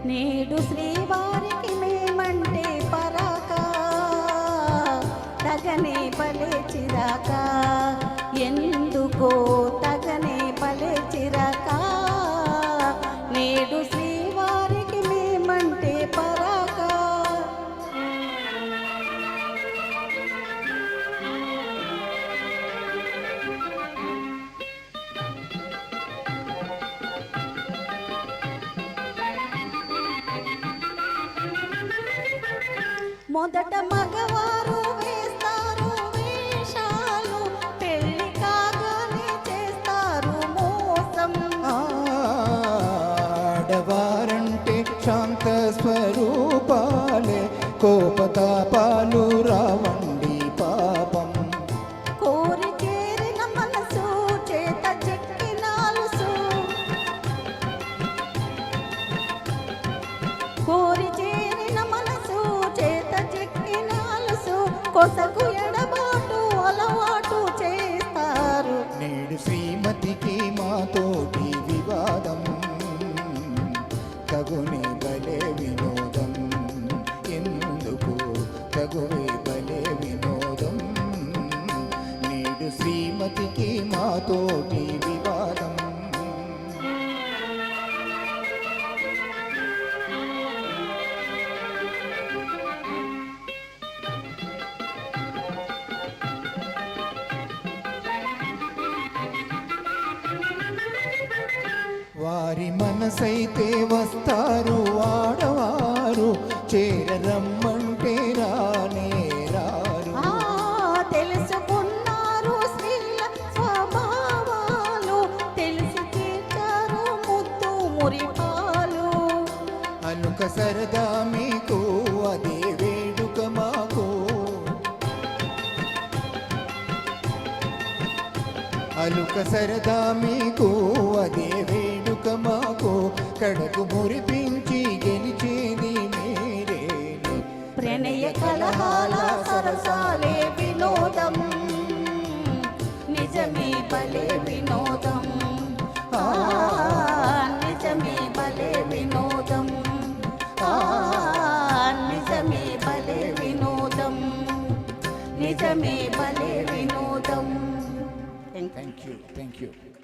నేడు శ్రీవారికి మేమంటే పరాక తగనే పలే చిరాక ఎందుకో తగనే పలే చిరాక నేడు శ్రీవారికి మేమంటే పరాక మొదట మగవారు వేస్తారు వేషాలు పెళ్లి కాగానే చేస్తారు మోసం ఆడవారంటే శాంత స్వరూపాలే కోపతాపాలు రావండి పాపం కోరి చేరిన మనసు చేత చెక్కినాలుసు కోరి చేరిన మనసు చేత చెక్కినాలుసు కొసకు ఎడబాటు అలవాటు చేస్తారు నేడు శ్రీమతికి మాతోటి వివాదం తగుని బలే వినోదం ఎందుకు తగువే బలే వినోదం నేడు శ్రీమతికి మాతోటి వివాదం వారి మనసైతే వస్తారు ఆడవారు చేరరమ్మంటే రానే రారు తెలుసుకున్నారు స్త్రీల స్వభావాలు తెలిసి తీర్చారు ముద్దు మురిపాలు అలుక సరదా మీకు అదే వేడుక మాకు అలుక సరదా మీకు అదే వేడుక మాకు కడకు మురిపించి గెలిచేది మీరే ప్రణయ కలహాల సరసాలే వినోదం నిజమే భలే వినోదం నిజమే భలే వినోదం నిజమే భలే వినోదం నిజమే భలే వినోదం థ్యాంక్ యూ